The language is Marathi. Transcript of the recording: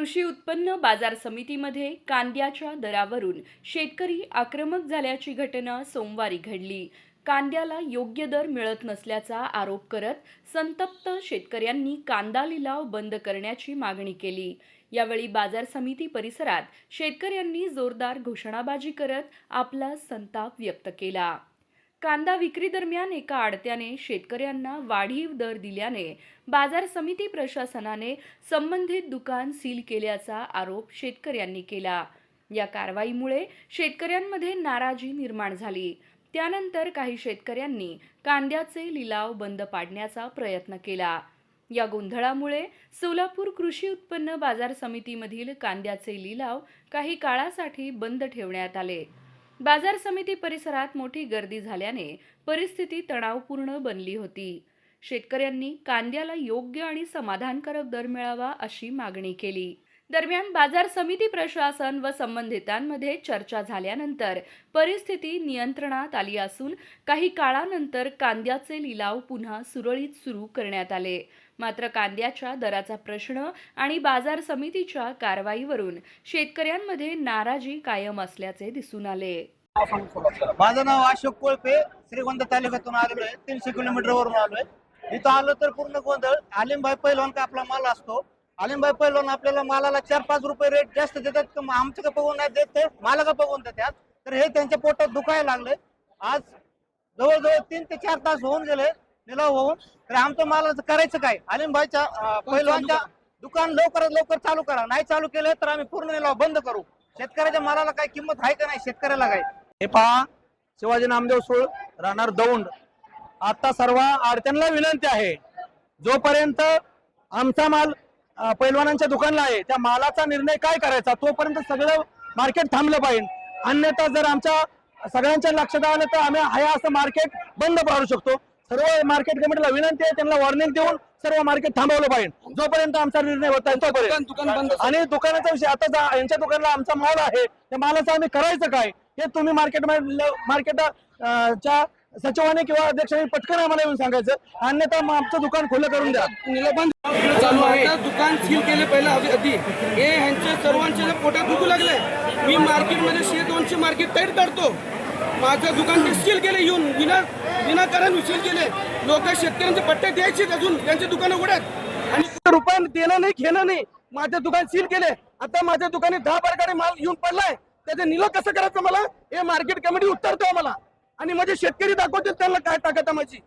कृषी उत्पन्न बाजार समितीमध्ये कांद्याच्या दरावरून शेतकरी आक्रमक झाल्याची घटना सोमवारी घडली। कांद्याला योग्य दर मिळत नसल्याचा आरोप करत संतप्त शेतकऱ्यांनी कांदा लिलाव बंद करण्याची मागणी केली। यावेळी बाजार समिती परिसरात शेतकऱ्यांनी जोरदार घोषणाबाजी करत आपला संताप व्यक्त केला। कांदा विक्री दरम्यान एका आडत्याने शेतकऱ्यांना वाढीव दर दिल्याने बाजार समिती प्रशासनाने संबंधित दुकान सील केल्याचा आरोप शेतकऱ्यांनी केला। या कारवाईमुळे शेतकऱ्यांमध्ये नाराजी निर्माण झाली। त्यानंतर काही शेतकऱ्यांनी कांद्याचे लिलाव बंद पाडण्याचा प्रयत्न केला। या गोंधळामुळे सोलापूर कृषी उत्पन्न बाजार समितीमधील कांद्याचे लिलाव काही काळासाठी बंद ठेवण्यात आले। बाजार समिती परिसरात मोठी गर्दी झाल्याने परिस्थिती तणावपूर्ण बनली होती। शेतकऱ्यांनी कांद्याला योग्य आणि समाधानकारक दर मिळावा अशी मागणी केली। दरम्यान बाजार समिती प्रशासन व संबंधितांमध्ये चर्चा झाल्यानंतर परिस्थिती नियंत्रणात आली असून काही काळानंतर कांद्याचे लिलाव पुन्हा सुरळीत सुरू करण्यात आले। मात्र कांद्याच्या दराचा प्रश्न आणि बाजार समितीच्या कारवाईवरून शेतकऱ्यांमध्ये नाराजी कायम असल्याचे दिसून आले। माझं नाव अशोक कोळपे, श्रीगोंदा तालुक्यातून आलेलो आहे। 300 किलोमीटरवरून आलोय। इथं आलो तर पूर्ण गोंधळ। आलिमभाई पैलवान का आपला माल असतो। आलिमभाई पैलवान आपल्याला मालाला 4-5 रुपये रेट जास्त देतात, आमचं का बघून नाही देत, ते माला का बघून देतात। तर हे त्यांच्या पोटात दुखायला लागले। आज जवळजवळ 3 ते 4 तास होऊन गेले निलाव होऊन, तर आमचं मालाचं करायचं काय? आलिमभाईच्या पैलवानच्या दुकान लवकरात लवकर चालू करा, नाही चालू केलं तर आम्ही पूर्ण निलाव बंद करू। शेतकऱ्याच्या मालाला काय किंमत आहे का नाही? शेतकऱ्याला काय? हे पहा, शिवाजी नामदेव सूळ, राहणार दौंड। आता सर्व आडत्यांना विनंती आहे, जोपर्यंत आमचा माल पैलवानांच्या दुकानला आहे त्या मालाचा निर्णय काय करायचा तोपर्यंत सगळं मार्केट थांबलं पाहिजे। अन्यथा जर आमच्या सगळ्यांच्या लक्षात आलं तर आम्ही आहे असं मार्केट बंद पाडू शकतो। सर्व मार्केट कमिटीला विनंती आहे, त्यांना वॉर्निंग देऊन सर्व मार्केट थांबवलं पाहिजे जोपर्यंत आमचा निर्णय होत आहे तोपर्यंत। दुकान बंद। आणि दुकानाचा विषय, आता यांच्या दुकानाला आमचा माल आहे, त्या मालाचं आम्ही करायचं काय हे तुम्ही मार्केटच्या सचिवाने किंवा अध्यक्षाने पटकन आम्हाला येऊन सांगायचं, अन्यथा आमचं दुकान खुलं करून द्या। निलंबन चालू आहे, दुकान सील केले पहिला आधी। हे ह्यांचे सर्वांचे पोटात दुखू लागले। मी मार्केटमध्ये 100-200 मार्केट टाईट काढतो, माझं दुकान ते सील केले, येऊन विनाकारण सील केले। लोक शेतकऱ्यांचे पट्टे द्यायचे अजून त्यांचे दुकान उघडत आणि रुपये देणं नाही घेणं नाही, माझे दुकान सील केले। आता माझ्या दुकानी 10 प्रकारे माल येऊन पडलाय, त्याचे निलाव कसं करायचं मला हे मार्केट कमिटी उत्तर द्या मला, आणि माझे शेतकरी दाखवतील त्यांना काय ताकद आहे माझी।